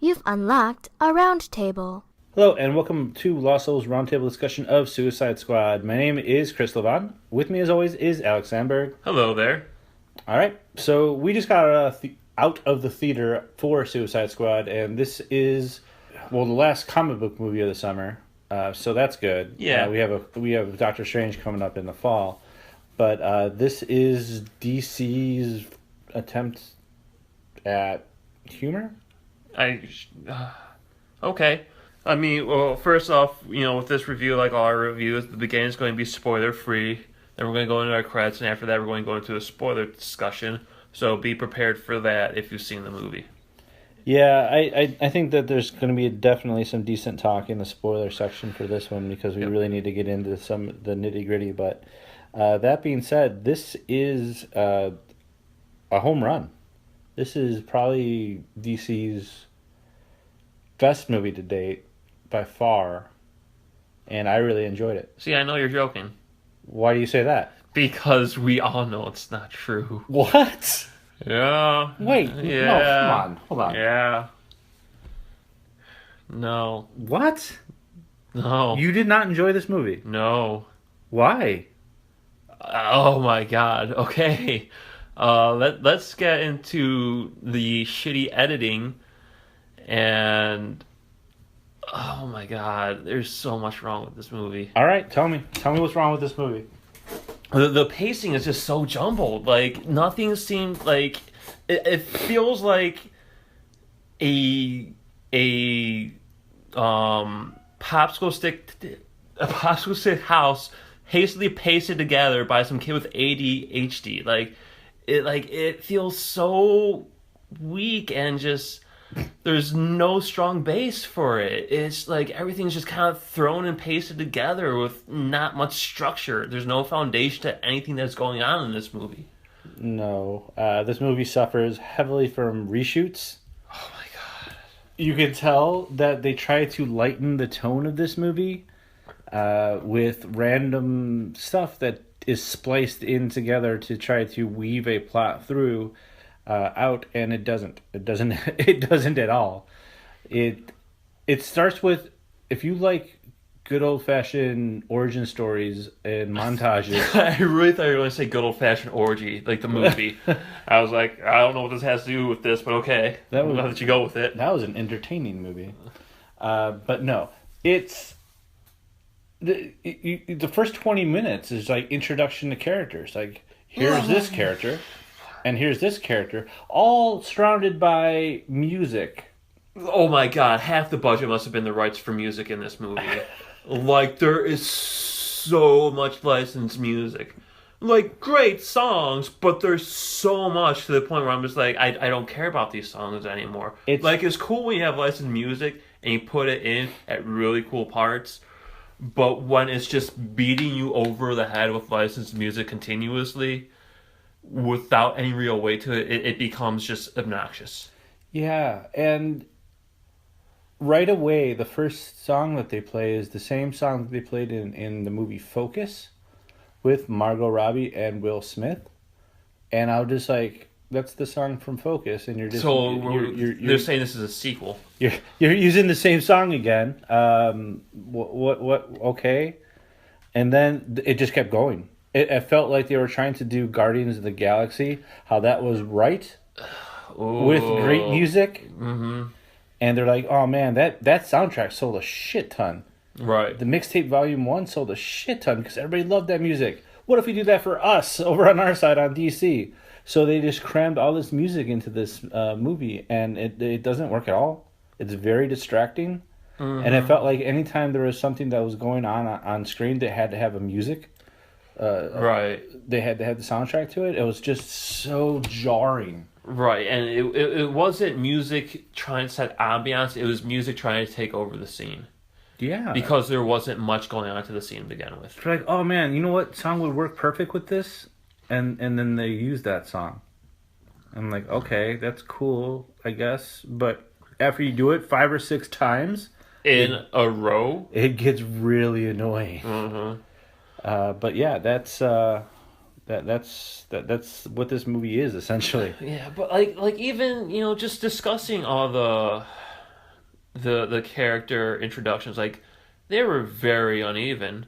You've unlocked a Roundtable. Hello, and welcome to Lost Souls Roundtable discussion of Suicide Squad. My name is Chris Levon. With me, as always, is Alex Sandberg. Hello there. All right, so we just got out of the theater for Suicide Squad, and this is, well, the last comic book movie of the summer. So that's good. Yeah. We have Doctor Strange coming up in the fall, but this is DC's attempt at humor. Okay. I mean, well, first off, with this review, like all our reviews, the beginning is going to be spoiler free. Then we're going to go into our credits, and after that, we're going to go into a spoiler discussion. So be prepared for that if you've seen the movie. Yeah, I think that there's going to be definitely some decent talk in the spoiler section for this one because we really need to get into some of the nitty gritty. But that being said, this is a home run. This is probably DC's best movie to date by far, and I really enjoyed it. See, I know you're joking. Why do you say that? Because we all know it's not true. What? Yeah. Wait, Yeah. no, come on, hold on. Yeah. No. What? No. You did not enjoy this movie? No. Why? Oh my god. Okay. Let's get into the shitty editing and oh my god, there's so much wrong with this movie. All right, tell me what's wrong with this movie. The pacing is just so jumbled. Like nothing seemed like it feels like a popsicle stick house hastily pasted together by some kid with ADHD. It feels so weak and just there's no strong base for it. It's like everything's just kind of thrown and pasted together with not much structure. There's no foundation to anything that's going on in this movie. No, this movie suffers heavily from reshoots. Oh my god. You can tell that they try to lighten the tone of this movie with random stuff that is spliced in together to try to weave a plot through out, and it doesn't at all. It starts with, if you like good old fashioned origin stories and montages. I really thought you were going to say good old fashioned orgy, like the movie. I was like, I don't know what this has to do with this, but okay. I'll let you go with it. That was an entertaining movie. But no, it's the first 20 minutes is like introduction to characters. Like, here's this character, and here's this character, all surrounded by music. Oh my god, half the budget must have been the rights for music in this movie. Like, there is so much licensed music. Like, great songs, but there's so much to the point where I'm just like, I don't care about these songs anymore. It's cool when you have licensed music and you put it in at really cool parts, but when it's just beating you over the head with licensed music continuously without any real weight to it, it becomes just obnoxious. Yeah, and right away, the first song that they play is the same song that they played in the movie Focus with Margot Robbie and Will Smith. And I was just like, that's the song from Focus, and you're just they're saying this is a sequel. You're using the same song again. What? Okay, and then it just kept going. It felt like they were trying to do Guardians of the Galaxy, how that was right, with great music. Mm-hmm. And they're like, oh man, that soundtrack sold a shit ton. Right. The mixtape volume 1 sold a shit ton because everybody loved that music. What if we do that for us over on our side on DC? So they just crammed all this music into this movie, and it doesn't work at all. It's very distracting. Mm-hmm. And it felt like anytime there was something that was going on screen that had to have a music, right. They had to have the soundtrack to it. It was just so jarring. Right, and it wasn't music trying to set ambiance, it was music trying to take over the scene. Yeah. Because there wasn't much going on to the scene to begin with. It's like, oh man, you know what song would work perfect with this? And then they used that song. I'm like, okay, that's cool, I guess. But after you do it 5 or 6 times in a row, it gets really annoying. Mm-hmm. But yeah, that's what this movie is essentially. Yeah, but like even just discussing all the character introductions, like, they were very uneven.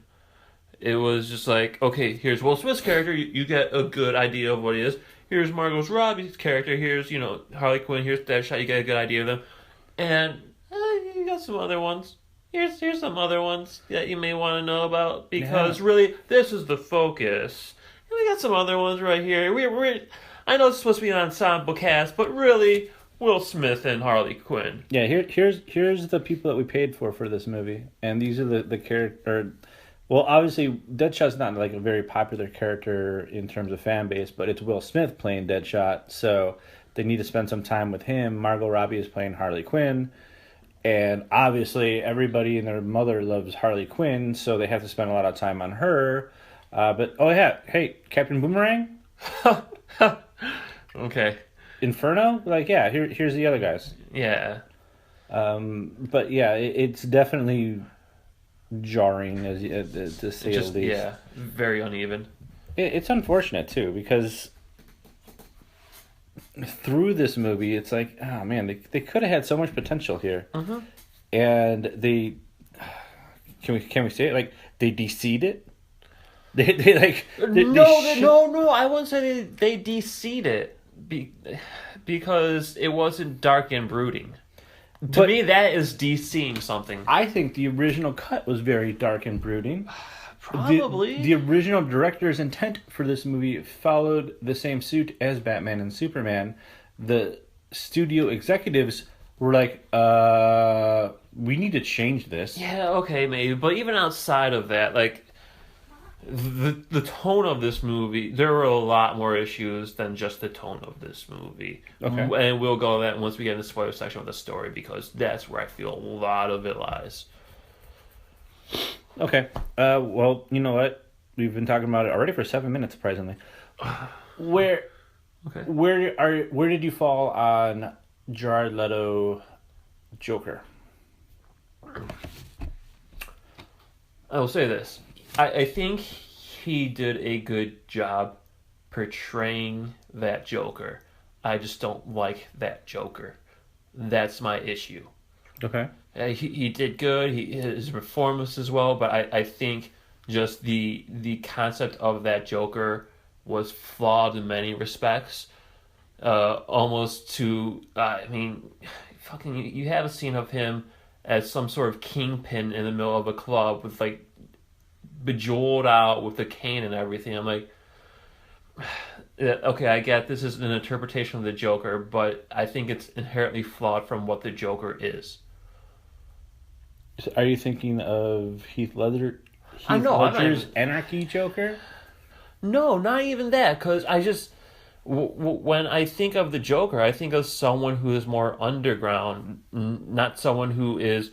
It was just like, okay, here's Will Smith's character, you get a good idea of what he is. Here's Margot Robbie's character, here's, Harley Quinn, here's Deadshot, you get a good idea of them. And you got some other ones. Here's some other ones that you may want to know about, because really, this is the focus. And we got some other ones right here. I know it's supposed to be an ensemble cast, but really, Will Smith and Harley Quinn. Yeah, here's the people that we paid for this movie, and these are the character. Well, obviously, Deadshot's not like a very popular character in terms of fan base, but it's Will Smith playing Deadshot, so they need to spend some time with him. Margot Robbie is playing Harley Quinn, and obviously everybody and their mother loves Harley Quinn, so they have to spend a lot of time on her. But hey, Captain Boomerang, Okay. Inferno, here's the other guys. Yeah. But yeah, it's definitely jarring, to say the least. Yeah, very uneven. It's unfortunate too, because through this movie, it's like, oh man, they could have had so much potential here, and they can we say it, like, they de-seed it. No, I wouldn't say they de-seed it because it wasn't dark and brooding. To me, that is de-seeing something. I think the original cut was very dark and brooding. Probably. The original director's intent for this movie followed the same suit as Batman and Superman. The studio executives were like, we need to change this. Yeah, okay, maybe. But even outside of that, like, the tone of this movie, there were a lot more issues than just the tone of this movie. Okay. And we'll go to that once we get in the spoiler section of the story, because that's where I feel a lot of it lies. Okay. Well, you know what? We've been talking about it already for 7 minutes, surprisingly. Where did you fall on Jared Leto Joker? I will say this. I think he did a good job portraying that Joker. I just don't like that Joker. That's my issue. Okay. He did good. His performance as well, but I think just the concept of that Joker was flawed in many respects. Almost to, you have a scene of him as some sort of kingpin in the middle of a club with, like, bejeweled out with the cane and everything. I'm like, okay, I get this is an interpretation of the Joker, but I think it's inherently flawed from what the Joker is. Are you thinking of Heath Ledger's Anarchy Joker? No, not even that, because I just... when I think of the Joker, I think of someone who is more underground, not someone who is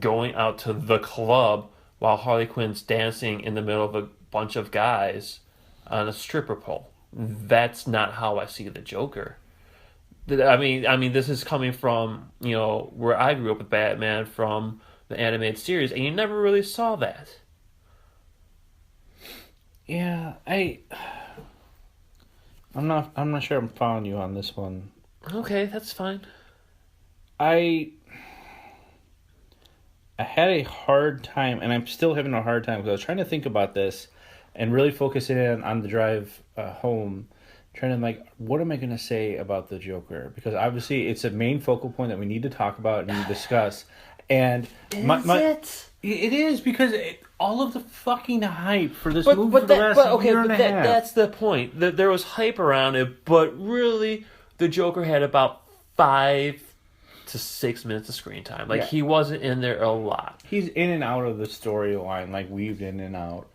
going out to the club while Harley Quinn's dancing in the middle of a bunch of guys on a stripper pole. That's not how I see the Joker. I mean, this is coming from, where I grew up with Batman, from the animated series, and you never really saw that. Yeah, I'm not sure I'm following you on this one. Okay, that's fine. I had a hard time, and I'm still having a hard time, because I was trying to think about this and really focus in on the drive home, trying to, like, what am I going to say about the Joker? Because obviously it's a main focal point that we need to talk about and discuss. And it is, because all of the fucking hype for this movie for the last year and a half. That's the point. There was hype around it, but really the Joker had about 5 to 6 minutes of screen time. Like, he wasn't in there a lot. He's in and out of the storyline, like, weaved in and out.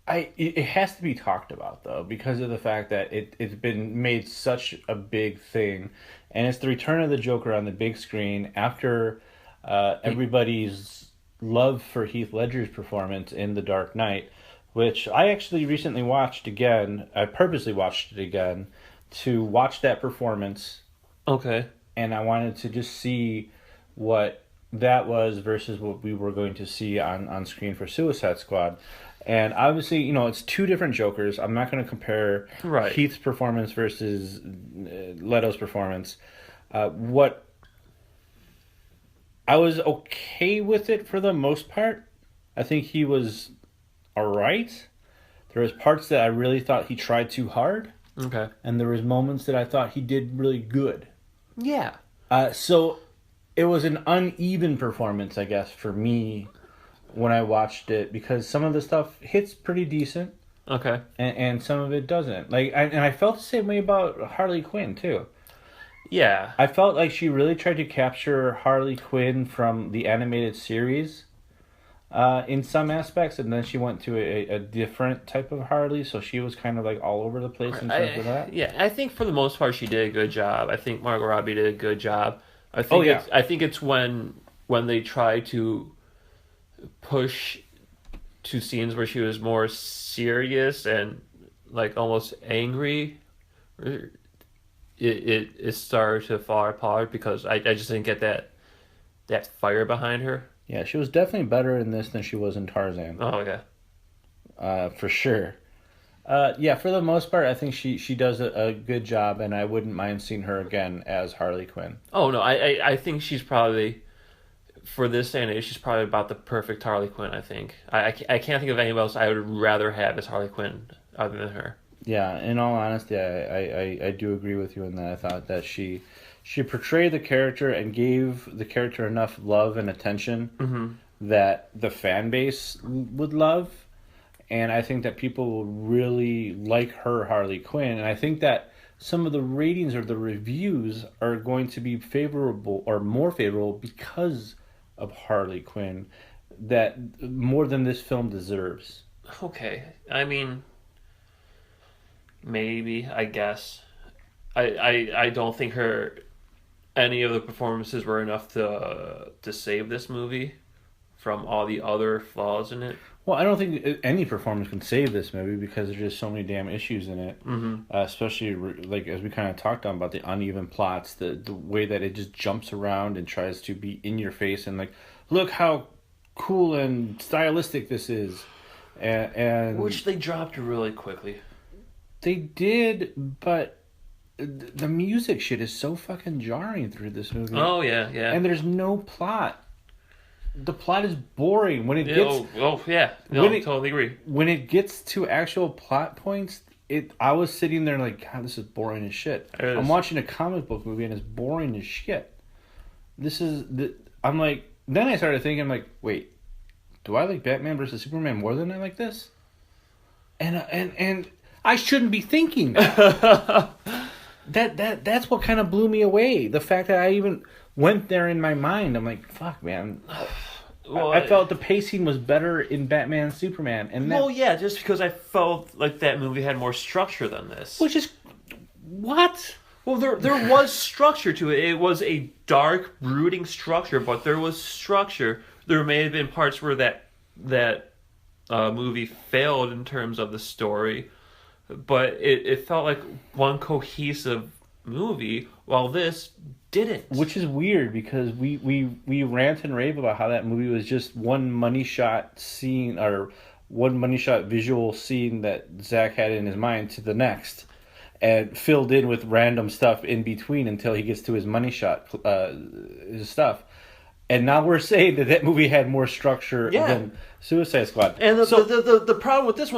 It has to be talked about, though, because of the fact that it's been made such a big thing, and it's the return of the Joker on the big screen after everybody's love for Heath Ledger's performance in The Dark Knight, which I actually recently watched again. I purposely watched it again to watch that performance. Okay. And I wanted to just see what that was versus what we were going to see on screen for Suicide Squad. And obviously, it's two different Jokers. I'm not going to compare Heath's performance versus Leto's performance. What I was okay with it for the most part. I think he was all right. There was parts that I really thought he tried too hard, Okay. and there was moments that I thought he did really good. Yeah. So it was an uneven performance, I guess, for me when I watched it, because some of the stuff hits pretty decent, Okay. and some of it doesn't. And I felt the same way about Harley Quinn too. Yeah. I felt like she really tried to capture Harley Quinn from the animated series in some aspects, and then she went to a different type of Harley, so she was kind of like all over the place in terms of that. Yeah, I think for the most part she did a good job. I think Margot Robbie did a good job. I think I think it's when they try to push to scenes where she was more serious and like almost angry, it started to fall apart because I just didn't get that fire behind her. Yeah, she was definitely better in this than she was in Tarzan. Oh, okay. For sure. Yeah, for the most part, I think she does a good job, and I wouldn't mind seeing her again as Harley Quinn. Oh, no, I think she's probably, for this day and age, she's probably about the perfect Harley Quinn, I think. I can't think of anybody else I would rather have as Harley Quinn other than her. Yeah, in all honesty, I do agree with you in that. I thought that she portrayed the character and gave the character enough love and attention that the fan base would love. And I think that people will really like her Harley Quinn. And I think that some of the ratings or the reviews are going to be favorable or more favorable because of Harley Quinn, that more than this film deserves. Okay, I mean, maybe, I guess. I don't think any of the performances were enough to save this movie from all the other flaws in it. Well, I don't think any performance can save this movie because there's just so many damn issues in it. Especially, like, as we kind of talked on about the uneven plots, the way that it just jumps around and tries to be in your face and, like, look how cool and stylistic this is. And Which they dropped really quickly. They did, but the music shit is so fucking jarring through this movie. Oh, yeah. And there's no plot. The plot is boring when it gets. Totally agree. When it gets to actual plot points, I was sitting there like, God, this is boring as shit. I'm watching a comic book movie and it's boring as shit. I'm like, then I started thinking, like, wait, do I like Batman versus Superman more than I like this? And I shouldn't be thinking that. That's what kind of blew me away. The fact that I even went there in my mind. I'm like, fuck, man. Well, I felt the pacing was better in Batman and Superman. Just because I felt like that movie had more structure than this. Which is... What? Well, there was structure to it. It was a dark, brooding structure, but there was structure. There may have been parts where that movie failed in terms of the story, but it felt like one cohesive movie, while this didn't. Which is weird because we rant and rave about how that movie was just one money shot scene or one money shot visual scene that Zach had in his mind to the next, and filled in with random stuff in between until he gets to his money shot his stuff. And now we're saying that movie had more structure than Suicide Squad. And the problem with this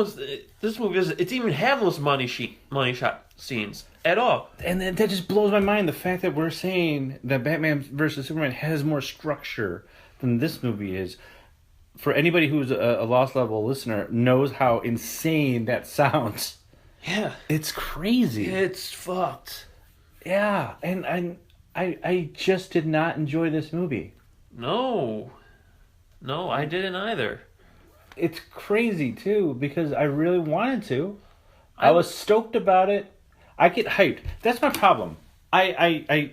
movie is it didn't even have those money shot scenes at all. And that just blows my mind, the fact that we're saying that Batman versus Superman has more structure than this movie is. For anybody who's a Lost Level listener knows how insane that sounds. Yeah. It's crazy. It's fucked. Yeah, and I just did not enjoy this movie. No, I didn't either. It's crazy, too, because I really wanted to. I was stoked about it. I get hyped. That's my problem. I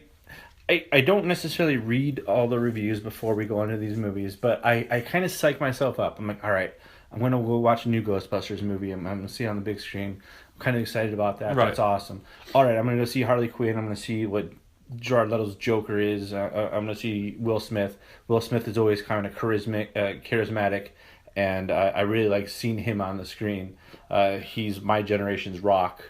don't necessarily read all the reviews before we go into these movies, but I kind of psych myself up. I'm like, all right, I'm going to go watch a new Ghostbusters movie. I'm going to see it on the big screen. I'm kind of excited about that. Right. That's awesome. All right, I'm going to go see Harley Quinn. I'm going to see what Jared Leto's Joker is. I'm going to see Will Smith. Will Smith is always kind of charismatic, and I really like seeing him on the screen. He's my generation's Rock,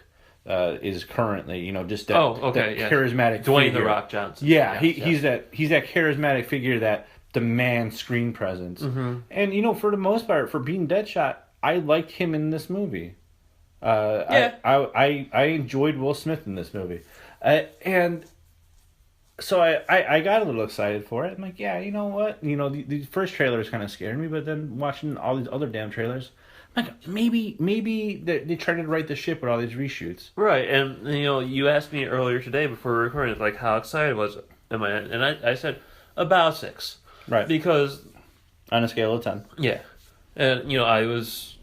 is currently, just that, okay, that charismatic Dwayne figure. The Rock Johnson. Yeah, he's that charismatic figure that demands screen presence. Mm-hmm. And for the most part, for being Deadshot, I liked him in this movie. I enjoyed Will Smith in this movie, and so I got a little excited for it. I'm like, yeah, you know what? The first trailers kind of scared me, but then watching all these other damn trailers, I'm like, maybe they tried to right the ship with all these reshoots. Right, and you asked me earlier today before we were recording, like, how excited am I? And I said about 6. Right. Because on a scale of 10. Yeah, and I was,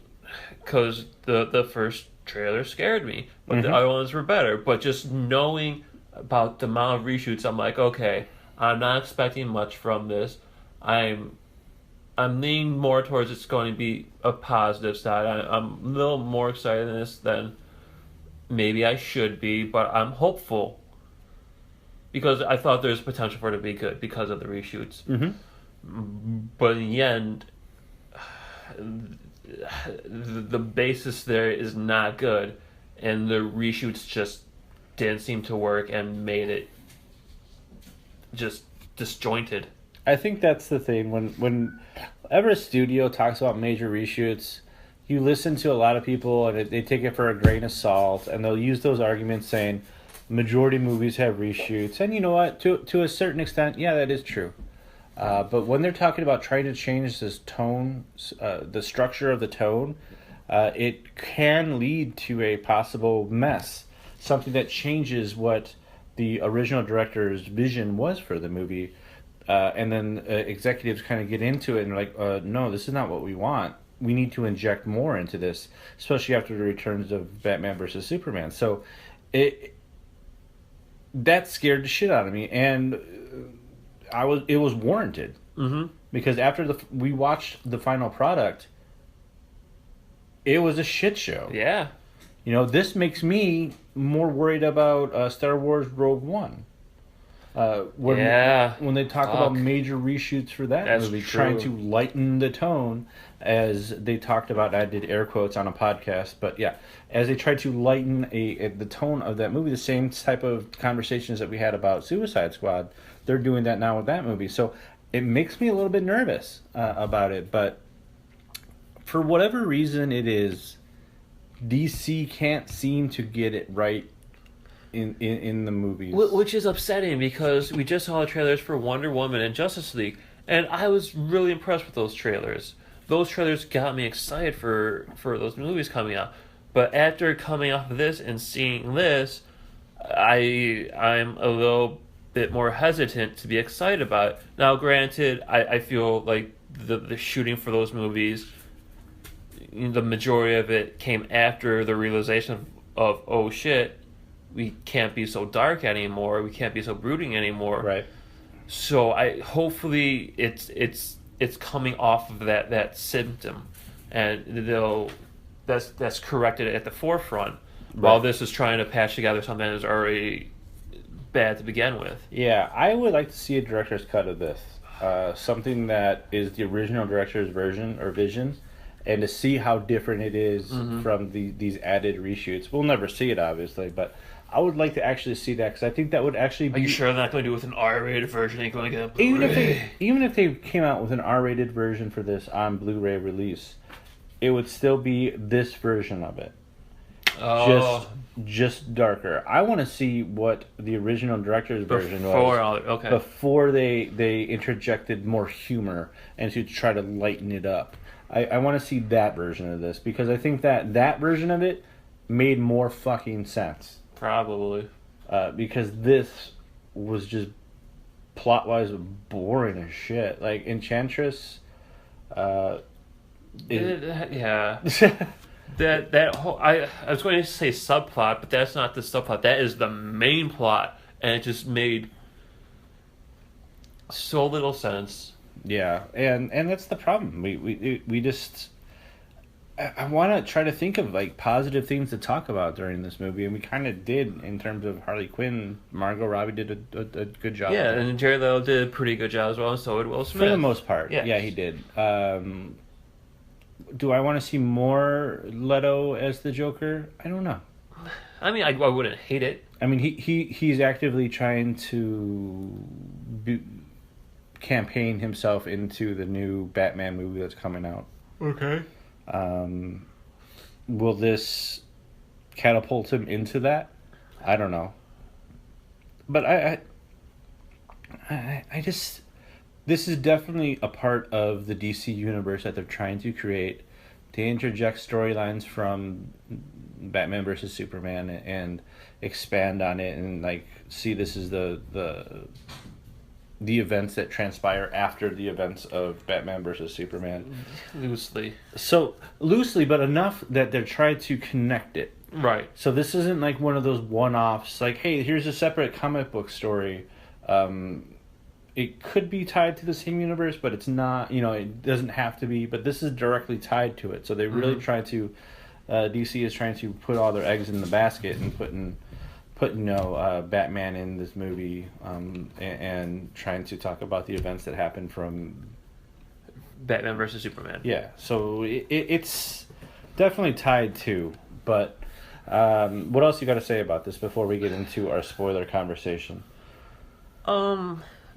because the first trailer scared me, but the other ones were better. But just knowing about the amount of reshoots, I'm like, okay, I'm not expecting much from this. I'm leaning more towards it's going to be a positive side. I'm a little more excited in this than maybe I should be, but I'm hopeful because I thought there's potential for it to be good because of the reshoots. Mm-hmm. But in the end, the basis there is not good, and the reshoots just didn't seem to work and made it just disjointed. I think that's the thing. Whenever a studio talks about major reshoots, you listen to a lot of people and they take it for a grain of salt, and they'll use those arguments saying majority movies have reshoots. And you know what? To a certain extent, yeah, that is true. But when they're talking about trying to change this tone, the structure of the tone, it can lead to a possible mess. Something that changes what the original director's vision was for the movie. And then executives kind of get into it and they're like, no, this is not what we want. We need to inject more into this, especially after the returns of Batman versus Superman. So that scared the shit out of me, and it was warranted. Mm-hmm. Because after we watched the final product, it was a shit show. Yeah. This makes me more worried about Star Wars Rogue One. When they talk about major reshoots for that movie, trying to lighten the tone, as they talked about, I did air quotes on a podcast, but yeah, as they tried to lighten the tone of that movie, the same type of conversations that we had about Suicide Squad, they're doing that now with that movie. So it makes me a little bit nervous about it, but for whatever reason it is, DC can't seem to get it right in the movies. Which is upsetting because we just saw the trailers for Wonder Woman and Justice League, and I was really impressed with those trailers. Those trailers got me excited for those movies coming out. But after coming off of this and seeing this, I'm a little bit more hesitant to be excited about it. Now, granted, I feel like the shooting for those movies, the majority of it came after the realization of oh shit, we can't be so dark anymore, we can't be so brooding anymore. Right. So hopefully it's coming off of that symptom, and that's corrected at the forefront. Right. While this is trying to patch together something that is already bad to begin with. Yeah, I would like to see a director's cut of this. Something that is the original director's version or vision, and to see how different it is from these added reshoots. We'll never see it, obviously, but I would like to actually see that, because I think that would actually be... Are you sure they're not going to do it with an R-rated version? Ain't going to get a Blu-ray? Even if they came out with an R-rated version for this on Blu-ray release, it would still be this version of it. Oh. Just darker. I want to see what the original director's version was before they interjected more humor and to try to lighten it up. I want to see that version of this, because I think that version of it made more fucking sense. Probably. Because this was just plot-wise boring as shit. Like, Enchantress... yeah. That whole... I was going to say subplot, but that's not the subplot. That is the main plot. And it just made so little sense. Yeah, and that's the problem. We just... I want to try to think of like positive things to talk about during this movie, and we kind of did in terms of Harley Quinn. Margot Robbie did a good job. Yeah, and Jared Leto did a pretty good job as well, and so did Will Smith. For the most part, yeah, he did. Do I want to see more Leto as the Joker? I don't know. I mean, I wouldn't hate it. I mean, he's actively trying to campaign himself into the new Batman movie that's coming out. Okay. Will this catapult him into that? I don't know. But I just... This is definitely a part of the DC universe that they're trying to create, to interject storylines from Batman versus Superman and expand on it and like see this is the events that transpire after the events of Batman versus Superman. Loosely. So loosely, but enough that they're trying to connect it. Right. So this isn't like one of those one-offs, like, hey, here's a separate comic book story. It could be tied to the same universe, but it's not, it doesn't have to be, but this is directly tied to it. So they really try to, DC is trying to put all their eggs in the basket and put Batman in this movie, and trying to talk about the events that happened from Batman versus Superman. Yeah, so it's definitely tied to, but what else you got to say about this before we get into our spoiler conversation?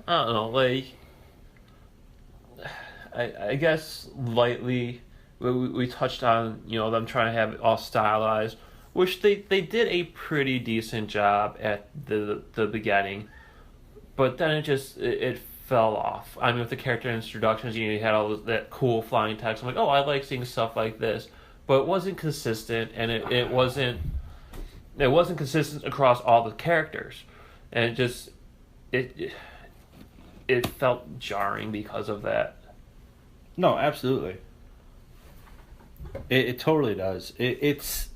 I don't know, like, I guess lightly, we touched on, them trying to have it all stylized, which they did a pretty decent job at the beginning, but then it fell off. I mean, with the character introductions, you had all that cool flying text. I'm like, oh, I like seeing stuff like this, but it wasn't consistent, and it wasn't consistent across all the characters, and it felt jarring because of that. No, absolutely. It totally does. It's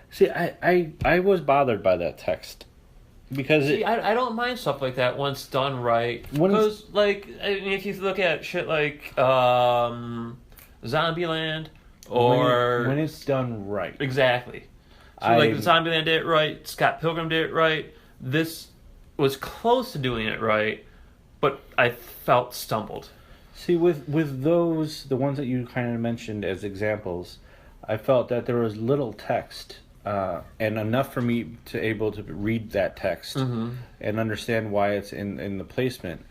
see, I was bothered by that text because I don't mind stuff like that once done right. Because like, I mean, if you look at shit like Zombieland or when it's done right, exactly. So like Zombieland did it right, Scott Pilgrim did it right. This was close to doing it right, but I felt stumbled. See, with those, the ones that you kind of mentioned as examples, I felt that there was little text, and enough for me to able to read that text and understand why it's in the placement.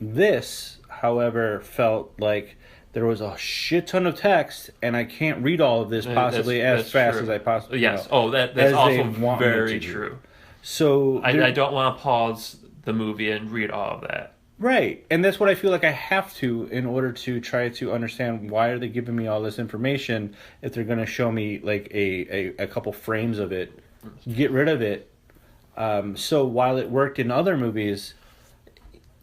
This, however, felt like there was a shit ton of text, and I can't read all of this possibly as fast true. As I possibly. Yes. That's also very true. So I don't want to pause the movie and read all of that. Right, and that's what I feel like I have to in order to try to understand why are they giving me all this information if they're going to show me like a couple frames of it, get rid of it. So while it worked in other movies,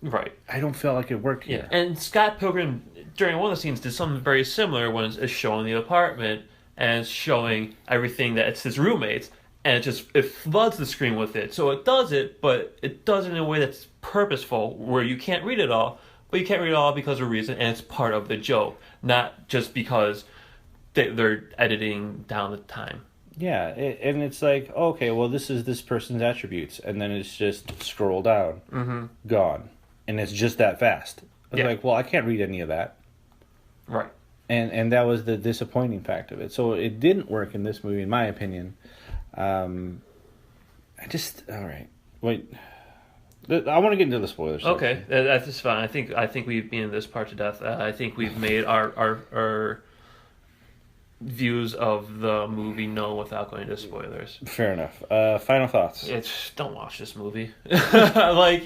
right, I don't feel like it worked here. Yeah, and Scott Pilgrim during one of the scenes did something very similar when it's showing the apartment and it's showing everything that it's his roommates. And it floods the screen with it. So it does it, but it does it in a way that's purposeful, where you can't read it all, but you can't read it all because of a reason, and it's part of the joke, not just because they're editing down the time. Yeah, and it's like, okay, well, this is this person's attributes, and then it's just scroll down, gone, and it's just that fast. It's like, well, I can't read any of that. Right. And that was the disappointing fact of it. So it didn't work in this movie, in my opinion. All right. Wait. I want to get into the spoilers. Okay, that's just fine. I think we've been in this part to death. I think we've made our views of the movie known without going into spoilers. Fair enough. Final thoughts. Don't watch this movie. Like,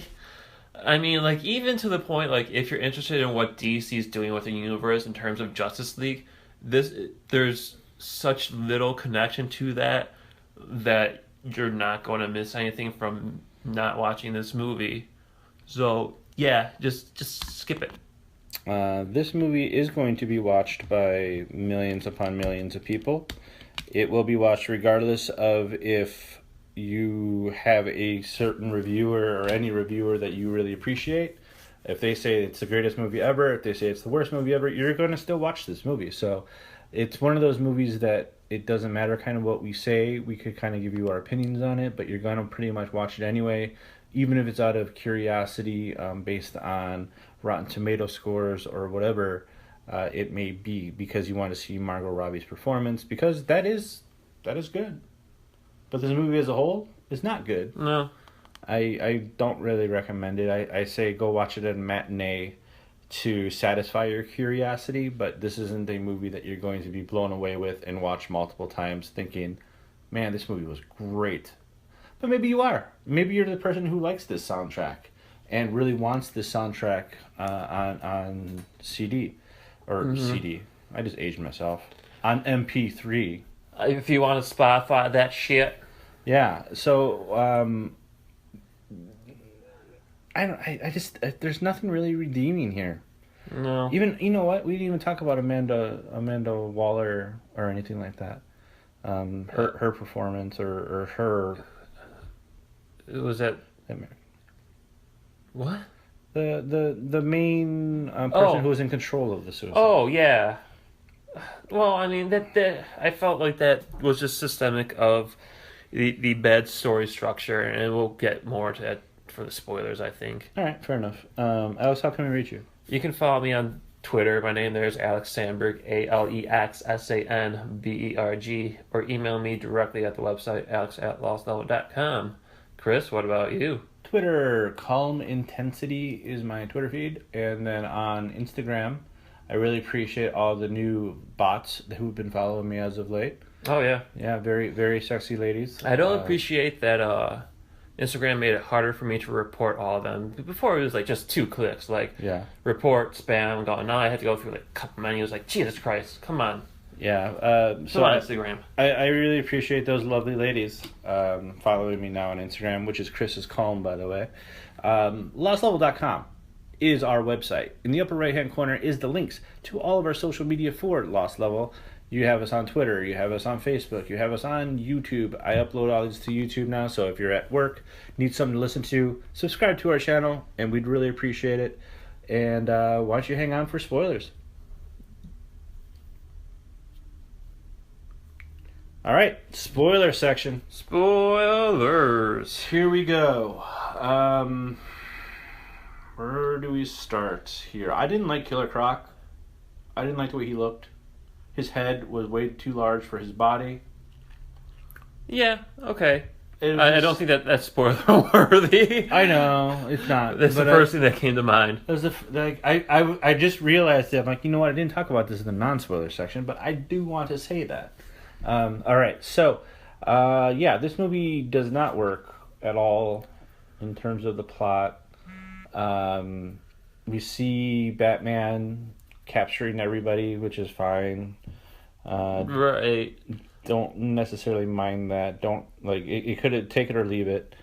I mean, like, even to the point, like, if you're interested in what DC's doing with the universe in terms of Justice League, there's such little connection to that you're not going to miss anything from not watching this movie. So yeah, just skip it. This movie is going to be watched by millions upon millions of people. It will be watched regardless of if you have a certain reviewer or any reviewer that you really appreciate. If they say it's the greatest movie ever, if they say it's the worst movie ever, you're going to still watch this movie. So it's one of those movies that it doesn't matter kind of what we say. We could kind of give you our opinions on it, but you're going to pretty much watch it anyway, even if it's out of curiosity, based on Rotten Tomato scores or whatever it may be, because you want to see Margot Robbie's performance, because that is good. But this movie as a whole is not good. No. I don't really recommend it. I say go watch it at a matinee to satisfy your curiosity, but this isn't a movie that you're going to be blown away with and watch multiple times thinking, man, this movie was great. But maybe you are. Maybe you're the person who likes this soundtrack and really wants this soundtrack on CD. Or CD. I just aged myself. On MP3. If you want to Spotify that shit. Yeah, so I just there's nothing really redeeming here. No. Even you know what? We didn't even talk about Amanda Waller or anything like that. Her performance or her. Was that what? The main person who was in control of the suicide. Oh yeah. Well, I mean that I felt like that was just systemic of the bad story structure, and we'll get more to that for the spoilers, I think. All right, fair enough. Alex, how can we reach you? You can follow me on Twitter. My name there is Alex Sandberg, AlexSanberg, or email me directly at the website alex@lostlevel.com. Chris, what about you? Twitter, Calm Intensity is my Twitter feed, and then on Instagram, I really appreciate all the new bots who've been following me as of late. Oh yeah, Yeah, very very sexy ladies. I don't appreciate that. Instagram made it harder for me to report all of them. Before it was like just 2 clicks, like report, spam, going. Now I had to go through like a couple menus. Like Jesus Christ, come on. Yeah. So on Instagram. I really appreciate those lovely ladies following me now on Instagram, which is Chris's Calm, by the way. LostLevel.com is our website. In the upper right-hand corner is the links to all of our social media for Lost Level. You have us on Twitter, you have us on Facebook, you have us on YouTube. I upload all these to YouTube now, so if you're at work, need something to listen to, subscribe to our channel, and we'd really appreciate it. And why don't you hang on for spoilers? All right, spoiler section. Spoilers. Here we go. Where do we start here? I didn't like Killer Croc. I didn't like the way he looked. His head was way too large for his body. Yeah, okay. I don't think that's spoiler worthy. I know it's not. That's the first thing that came to mind. I just realized that. I'm like, you know what? I didn't talk about this in the non-spoiler section, but I do want to say that. All right, so this movie does not work at all in terms of the plot. We see Batman capturing everybody, which is fine. Right. Don't necessarily mind that. Don't like it could take it or leave it.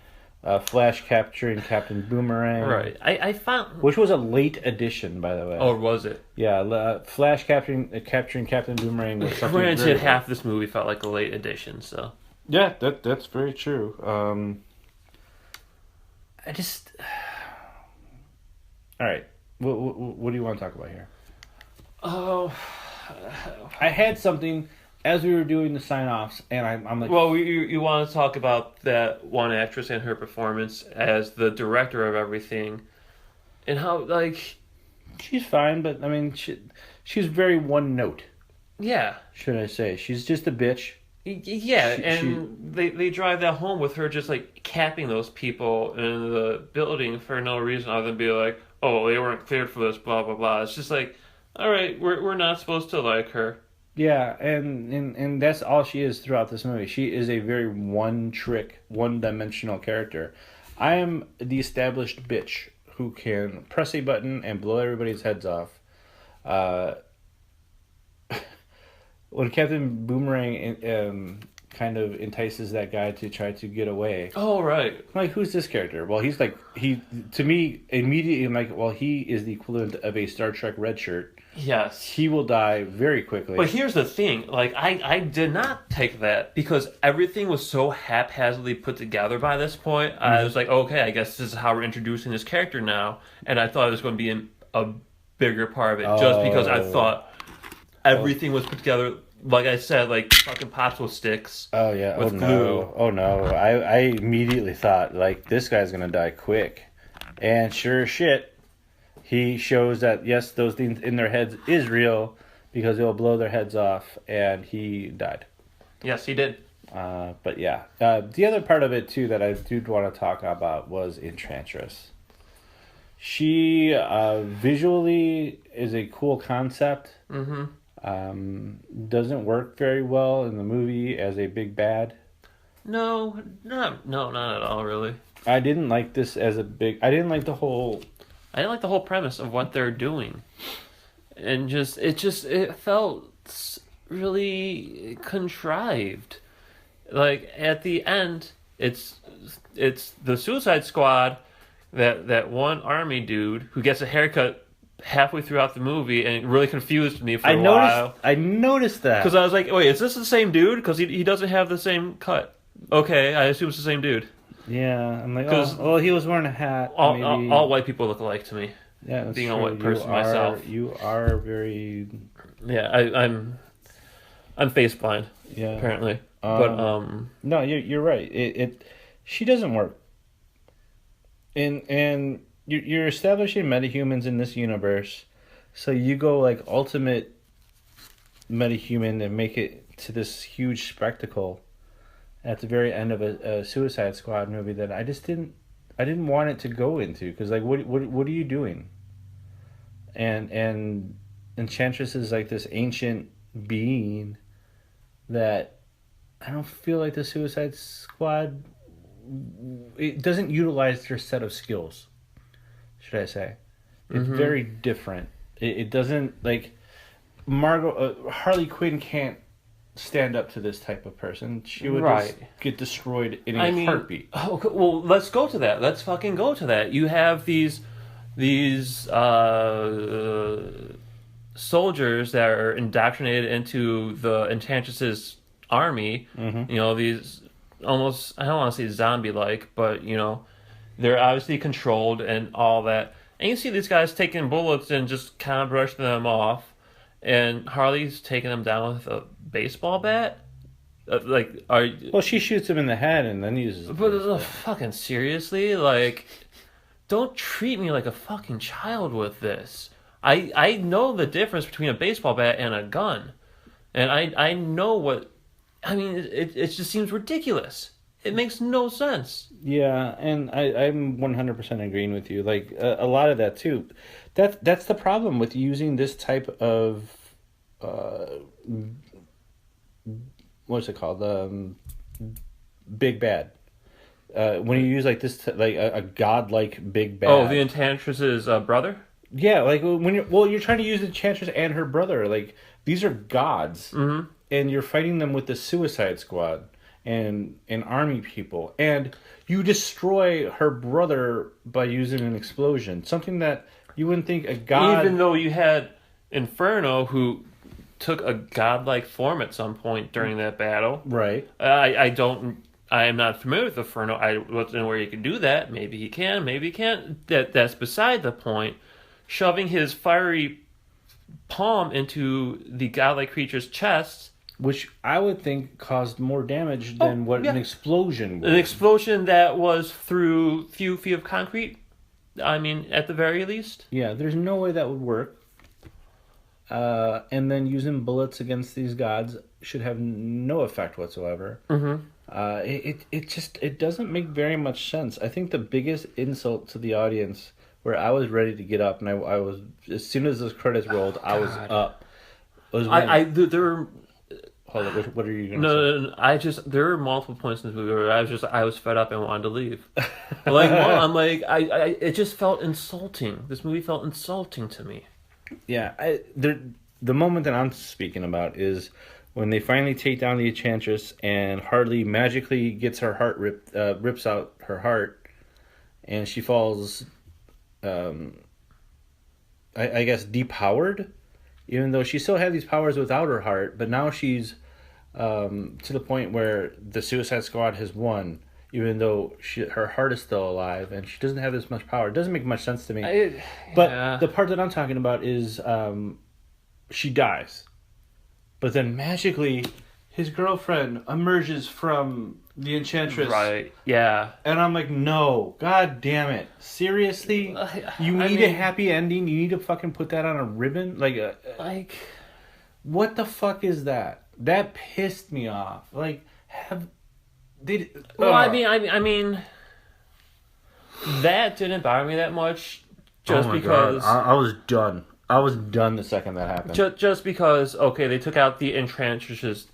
Flash capturing Captain Boomerang. Right. I found, which was a late addition, by the way. Oh, was it? Yeah. Flash capturing Captain Boomerang was something. Granted, half this movie felt like a late addition. So. Yeah, that's very true. I just. All right. What do you want to talk about here? Oh, I had something as we were doing the sign-offs, and I'm like... Well, you want to talk about that one actress and her performance as the director of everything, and how, like... She's fine, but, I mean, she's very one-note. Yeah. Should I say. She's just a bitch. Yeah, they drive that home with her just, like, capping those people in the building for no reason other than be like, oh, they weren't cleared for this, blah, blah, blah. It's just like... All right, we're not supposed to like her. Yeah, and that's all she is throughout this movie. She is a very one-trick, one-dimensional character. I am the established bitch who can press a button and blow everybody's heads off. When Captain Boomerang kind of entices that guy to try to get away. Oh, right. I'm like, who's this character? Well, to me, immediately, I'm like, well, he is the equivalent of a Star Trek red shirt. Yes. He will die very quickly. But here's the thing. Like, I did not take that because everything was so haphazardly put together by this point. Mm-hmm. I was like, okay, I guess this is how we're introducing this character now. And I thought it was going to be a bigger part of it just because I thought everything was put together, like I said, like fucking popsicle sticks. Oh, yeah. With glue. Oh, no. I immediately thought, like, this guy's going to die quick. And sure as shit, he shows that, yes, those things in their heads is real because it will blow their heads off, and he died. Yes, he did. But yeah, the other part of it too that I do want to talk about was Enchantress. She visually is a cool concept. Doesn't work very well in the movie as a big bad. No, not at all, really. I didn't like this as a big. I didn't like the whole. I didn't like the whole premise of what they're doing, and it felt really contrived. Like at the end, it's the Suicide Squad, that one army dude who gets a haircut halfway throughout the movie, and it really confused me for a while. I noticed that Because I was like, wait, is this the same dude? Because he doesn't have the same cut. Okay, I assume it's the same dude. Yeah, I'm like, well, he was wearing a hat. All white people look alike to me. Yeah, that's being true. a white person myself. You are very. Yeah, I'm face blind. Yeah, apparently. But no, you're right. She doesn't work. And you're establishing metahumans in this universe, so you go like ultimate metahuman and make it to this huge spectacle at the very end of a Suicide Squad movie that I didn't want it to go into, because like what are you doing? And Enchantress is like this ancient being that I don't feel like the Suicide Squad, it doesn't utilize their set of skills, should I say. It's very different. It doesn't, like, Harley Quinn can't stand up to this type of person. She would just get destroyed in a heartbeat. Okay, well, let's go to that. Let's fucking go to that. You have these soldiers that are indoctrinated into the Enchantress's army. You know, these almost, I don't want to say zombie-like, but, you know, they're obviously controlled and all that. And you see these guys taking bullets and just kind of brushing them off. And Harley's taking them down with a baseball bat. Well, she shoots him in the head and then uses. But fucking seriously, like, don't treat me like a fucking child with this. I know the difference between a baseball bat and a gun, and I know what. I mean, it just seems ridiculous. It makes no sense. Yeah, and I'm 100% agreeing with you. Like, a lot of that, too. That's the problem with using this type of... what's it called? Big bad. When you use, like, this... like, a godlike big bad. Oh, the Enchantress's brother? Yeah, like, you're trying to use Enchantress and her brother. Like, these are gods. Mm-hmm. And you're fighting them with the Suicide Squad and army people, and you destroy her brother by using an explosion, something that you wouldn't think a god. Even though you had Inferno, who took a godlike form at some point during that battle, right? I am not familiar with Inferno. I wasn't know where he could do that. Maybe he can. Maybe he can't. That's beside the point. Shoving his fiery palm into the godlike creature's chest. Which I would think caused more damage than an explosion would. An explosion that was through few feet of concrete? I mean, at the very least? Yeah, there's no way that would work. And then using bullets against these gods should have no effect whatsoever. Mm-hmm. It doesn't make very much sense. I think the biggest insult to the audience, where I was ready to get up, and I was, as soon as those credits rolled, I was up. Hold on, what are you going to say? No. There were multiple points in this movie where I was fed up and wanted to leave. I'm like, it just felt insulting. This movie felt insulting to me. Yeah, the moment that I'm speaking about is when they finally take down the Enchantress and Harley magically gets her heart rips out her heart, and she falls, I guess, depowered. Even though she still had these powers without her heart, but now she's to the point where the Suicide Squad has won, even though her heart is still alive and she doesn't have this much power. It doesn't make much sense to me. But the part that I'm talking about is she dies. But then magically, his girlfriend emerges from the Enchantress. Right, yeah. And I'm like, no, god damn it. Seriously? You need a happy ending? You need to fucking put that on a ribbon? Like, what the fuck is that? That pissed me off. Like, have they? Well, I mean, that didn't bother me that much, just because I was done. I was done the second that happened. just because they took out the Enchantress's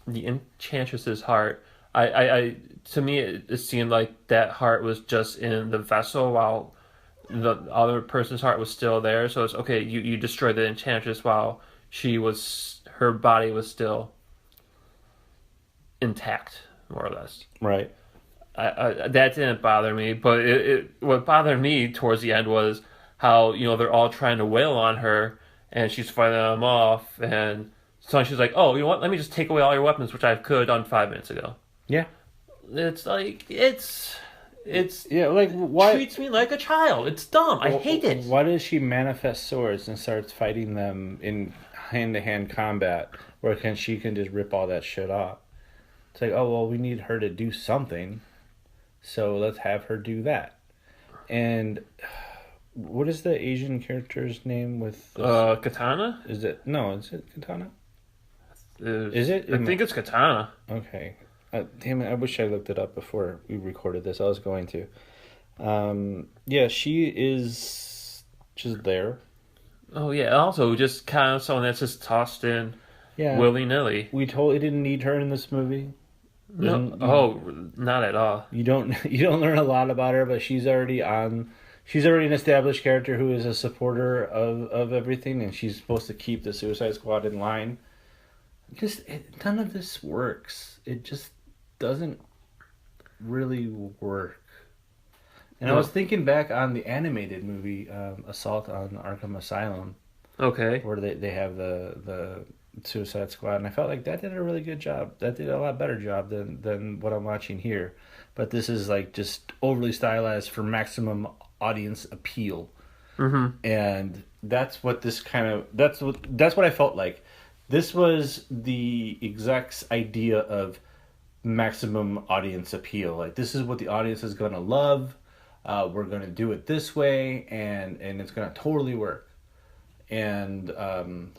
heart. I to me it seemed like that heart was just in the vessel while the other person's heart was still there. So it's okay. You destroyed the Enchantress while her body was still intact, more or less. Right. That didn't bother me, but what bothered me towards the end was how they're all trying to wail on her, and she's fighting them off, and so she's like, "Oh, you know what? Let me just take away all your weapons, which I could have done 5 minutes ago." Yeah. It's like why treats me like a child. It's dumb. I hate it. Why does she manifest swords and starts fighting them in hand-to-hand combat, where she can just rip all that shit off? It's like, oh well, we need her to do something, so let's have her do that. And what is the Asian character's name with Katana? Is it Katana? Is it? I think it's Katana. Okay. Damn it, I wish I looked it up before we recorded this. I was going to. Yeah, she is just there. Oh, yeah. Also, just kind of someone that's just tossed in willy-nilly. We totally didn't need her in this movie. No, not at all. You don't learn a lot about her, but she's already an established character who is a supporter of everything, and she's supposed to keep the Suicide Squad in line. None of this works. It just doesn't really work. And I was thinking back on the animated movie Assault on Arkham Asylum. Okay. Where they have the Suicide Squad, and I felt like that did a really good job. That did a lot better job than what I'm watching here. But this is like just overly stylized for maximum audience appeal. Mm-hmm. And that's what that's what I felt like. This was the exec's idea of maximum audience appeal. Like, this is what the audience is going to love. We're going to do it this way, and it's going to totally work. And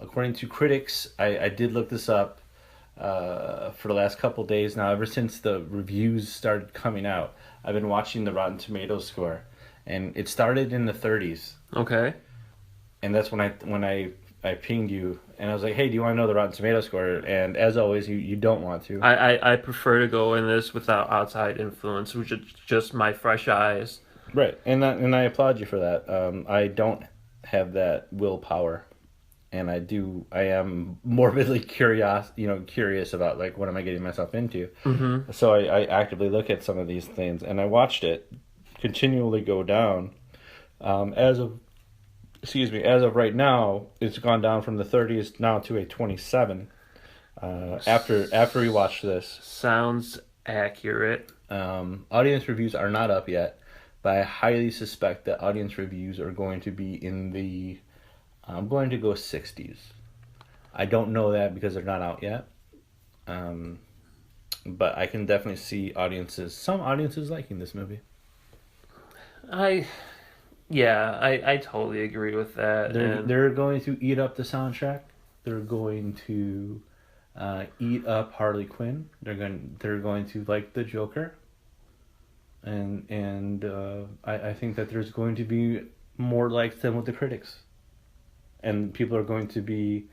according to critics, I did look this up for the last couple days now. Ever since the reviews started coming out, I've been watching the Rotten Tomatoes score, and it started in the 30s. Okay. And that's when I pinged you, and I was like, hey, do you want to know the Rotten Tomatoes score? And as always, you don't want to. I prefer to go in this without outside influence, which is just my fresh eyes. Right, and I applaud you for that. I don't have that willpower, and I am morbidly curious about, like, what am I getting myself into. Mm-hmm. So I actively look at some of these things, and I watched it continually go down. As of right now, it's gone down from the 30s now to a 27. After we watched this, sounds accurate. Audience reviews are not up yet, but I highly suspect that audience reviews are going to be in the, I'm going to go 60s. I don't know that because they're not out yet. But I can definitely see some audiences liking this movie. I totally agree with that. They're going to eat up the soundtrack. They're going to eat up Harley Quinn. They're going to like the Joker. And I think that there's going to be more likes than with the critics. And people are going to be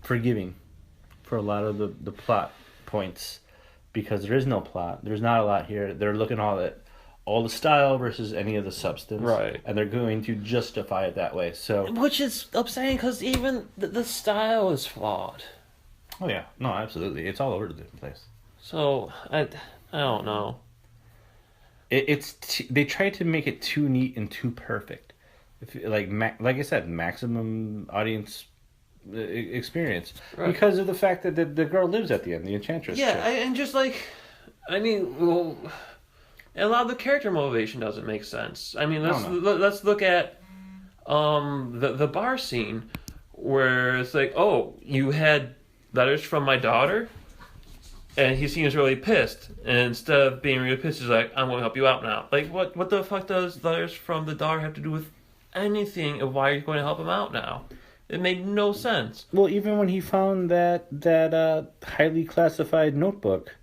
forgiving for a lot of the plot points, because there is no plot. There's not a lot here. They're looking at all the style versus any of the substance. Right. And they're going to justify it that way. So, which is upsetting because even the style is flawed. Oh yeah, no, absolutely. It's all over the place. So I don't know. They try to make it too neat and too perfect. Like I said, maximum audience experience, right. Because of the fact that the girl lives at the end, the Enchantress. Yeah, and just like, I mean, well, a lot of the character motivation doesn't make sense. I mean, let's look at the bar scene where it's like, oh, you had letters from my daughter, and he seems really pissed. And instead of being really pissed, he's like, I'm going to help you out now. Like, what the fuck does letters from the daughter have to do with anything of why you're going to help him out now? It made no sense. Well, even when he found that highly classified notebook,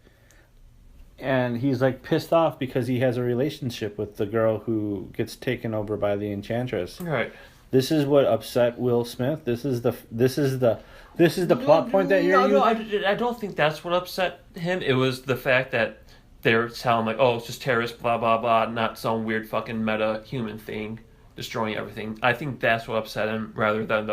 and he's like pissed off because he has a relationship with the girl who gets taken over by the Enchantress. Right. This is what upset Will Smith. This is the plot point that you're using. No, I don't think that's what upset him. It was the fact that they're telling like, oh, it's just terrorists, blah blah blah, not some weird fucking meta human thing destroying everything. I think that's what upset him rather than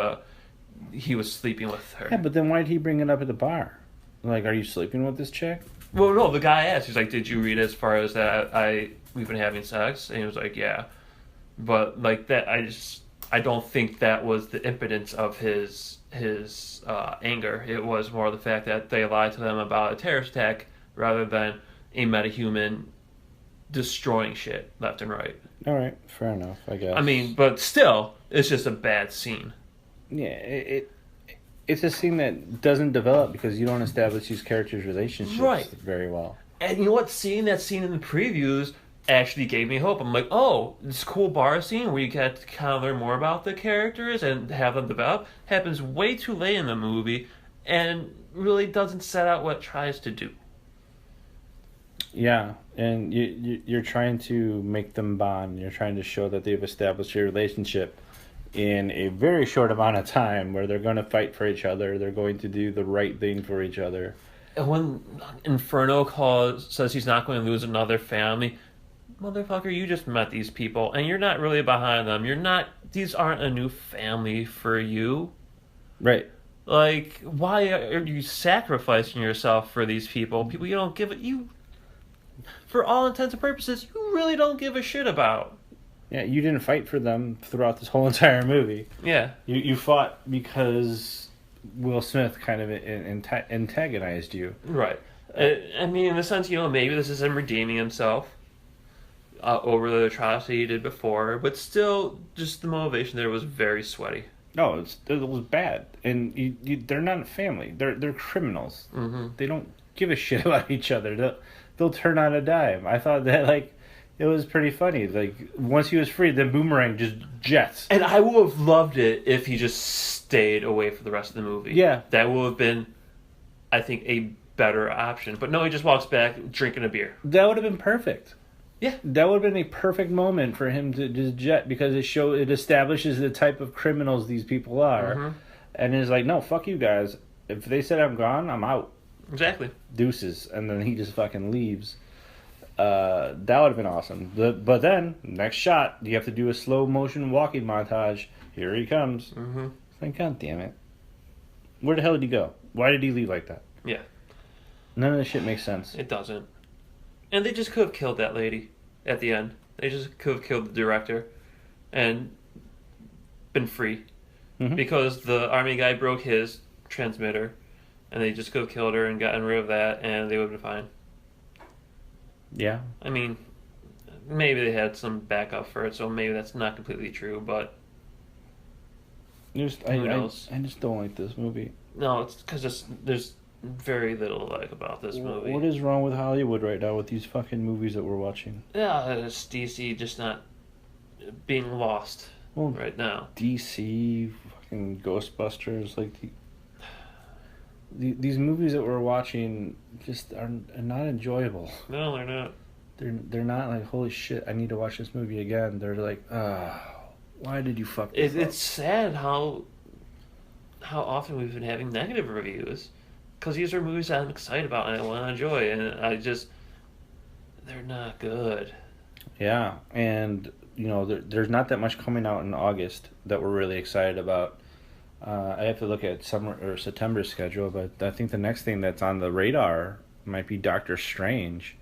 he was sleeping with her. Yeah, but then why did he bring it up at the bar? Like, are you sleeping with this chick? Well, no, the guy asked. He's like, "Did you read as far as that we've been having sex?" And he was like, "Yeah," but like that, I don't think that was the impotence of his anger. It was more the fact that they lied to them about a terrorist attack rather than a metahuman destroying shit left and right. All right, fair enough, I guess. I mean, but still, it's just a bad scene. Yeah, it's a scene that doesn't develop because you don't establish these characters' relationships very well. And you know what? Seeing that scene in the previews actually gave me hope. I'm like, oh, this cool bar scene where you get to kind of learn more about the characters and have them develop happens way too late in the movie and really doesn't set out what it tries to do. Yeah, and you're trying to make them bond. You're trying to show that they've established a relationship in a very short amount of time where they're going to fight for each other. They're going to do the right thing for each other. And when Inferno says he's not going to lose another family, motherfucker, you just met these people and you're not really behind them. These aren't a new family for you. Right. Like, why are you sacrificing yourself for these people? People you don't give for all intents and purposes, you really don't give a shit about. Yeah, you didn't fight for them throughout this whole entire movie. Yeah. You fought because Will Smith kind of antagonized you. Right. I mean, in the sense, maybe this is him redeeming himself over the atrocity he did before, but still, just the motivation there was very sweaty. No, it was bad. And they're not a family. They're criminals. Mm-hmm. They don't give a shit about each other. They'll turn on a dime. I thought that, like, it was pretty funny. Like, once he was free, the boomerang just jets. And I would have loved it if he just stayed away for the rest of the movie. Yeah. That would have been, I think, a better option. But no, he just walks back drinking a beer. That would have been perfect. Yeah. That would have been a perfect moment for him to just jet because it establishes the type of criminals these people are. Mm-hmm. And it's like, no, fuck you guys. If they said I'm gone, I'm out. Exactly. Deuces. And then he just fucking leaves. That would have been awesome. But then, next shot, you have to do a slow motion walking montage. Here he comes. Mm-hmm. It's like, God damn it. Where the hell did he go? Why did he leave like that? Yeah. None of this shit makes sense. It doesn't. And they just could have killed that lady at the end. They just could have killed the director and been free. Mm-hmm. Because the army guy broke his transmitter and they just could have killed her and gotten rid of that and they would have been fine. Yeah. I mean, maybe they had some backup for it, so maybe that's not completely true, but Who knows? I just don't like this movie. No, it's because there's very little to like about this movie. What is wrong with Hollywood right now with these fucking movies that we're watching? Yeah, it's DC just not being lost right now. DC, fucking Ghostbusters, like these movies that we're watching just are not enjoyable. No, they're not. They're not like, holy shit, I need to watch this movie again. They're like, why did you fuck this up? It's sad how often we've been having negative reviews because these are movies that I'm excited about and I want to enjoy, and they're not good. Yeah, and there's not that much coming out in August that we're really excited about. I have to look at summer or September's schedule, but I think the next thing that's on the radar might be Doctor Strange.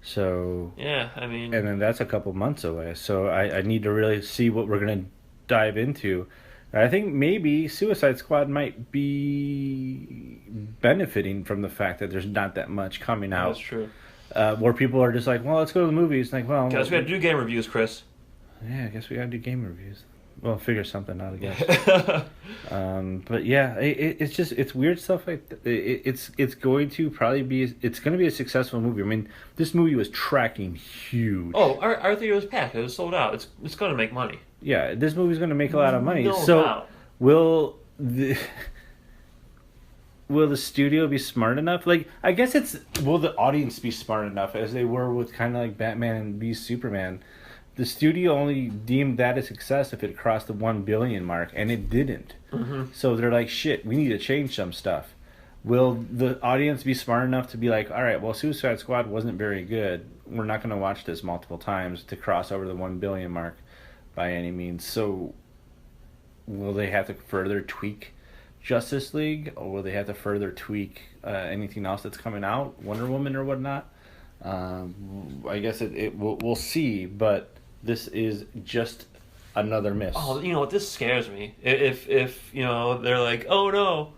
So yeah, I mean, and then that's a couple months away. So I need to really see what we're gonna dive into. And I think maybe Suicide Squad might be benefiting from the fact that there's not that much coming out. That's true. Where people are just like, well, let's go to the movies. Like, well, guess we gotta do game reviews, Chris. Yeah, I guess we gotta do game reviews. Well, figure something out, I guess. But yeah, it's weird stuff like it's going to probably be a successful movie. I mean, this movie was tracking huge. Oh, our theater was packed. It was sold out. It's going to make money. Yeah, this movie's going to make a lot of money. No so doubt. Will the will the studio be smart enough? Like, I guess it's, will the audience be smart enough as they were with kind of like Batman and v Superman? The studio only deemed that a success if it crossed the 1 billion mark, and it didn't. So they're like, shit, we need to change some stuff. Will the audience be smart enough to be like, all right, well, Suicide Squad wasn't very good. We're not going to watch this multiple times to cross over the 1 billion mark by any means. So will they have to further tweak Justice League, or will they have to further tweak anything else that's coming out, Wonder Woman or whatnot? I guess we'll see, but this is just another miss. Oh, you know what? This scares me. If you know, they're like, oh no,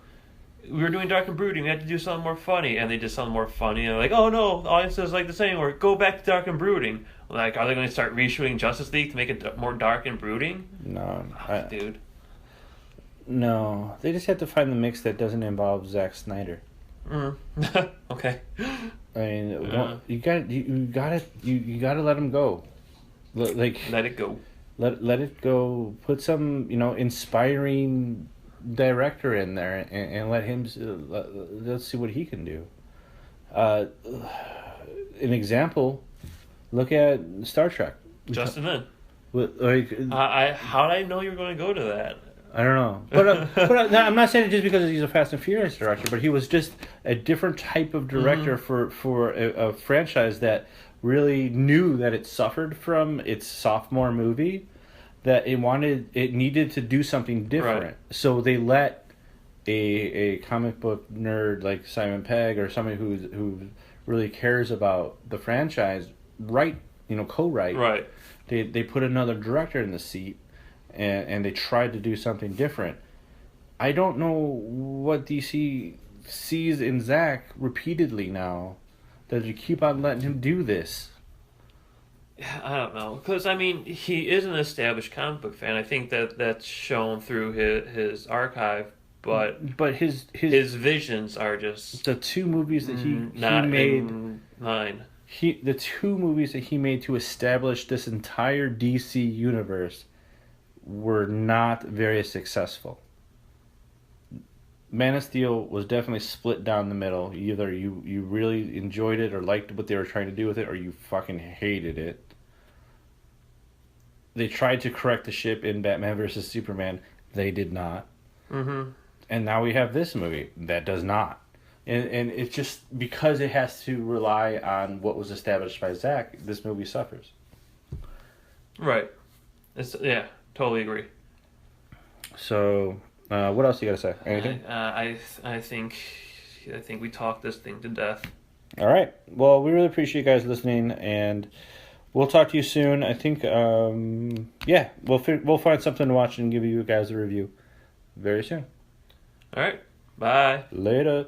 we were doing Dark and Brooding, we had to do something more funny, and they did something more funny, and they're like, oh no, the audience doesn't like the same, or go back to Dark and Brooding. Like, are they going to start reshooting Justice League to make it more dark and brooding? No, dude. No, they just have to find the mix that doesn't involve Zack Snyder. Okay. I mean, you gotta let him go. Let it go. Let it go. Put some inspiring director in there and let him. Let's see what he can do. An example. Look at Star Trek. Justin Lin. Like, how did I know you were going to go to that? I don't know, but I'm not saying it just because he's a Fast and Furious director, but he was just a different type of director for a franchise that really knew that it suffered from its sophomore movie, that it needed to do something different. Right. So they let a comic book nerd like Simon Pegg, or somebody who really cares about the franchise, co-write. Right. They put another director in the seat. And they tried to do something different. I don't know what DC sees in Zack repeatedly now, that you keep on letting him do this. I don't know, because I mean, he is an established comic book fan. I think that's shown through his archive, but his visions are just the two movies that he not made. In line. The two movies that he made to establish this entire DC universe were not very successful. Man of Steel was definitely split down the middle. Either you really enjoyed it or liked what they were trying to do with it, or you fucking hated it. They tried to correct the ship in Batman vs. Superman. They did not. And now we have this movie that does not. And it's just because it has to rely on what was established by Zack, this movie suffers. Right. Totally agree. So, what else you got to say? Anything? I think we talked this thing to death. All right. Well, we really appreciate you guys listening, and we'll talk to you soon. I think, we'll find something to watch and give you guys a review very soon. All right. Bye. Later.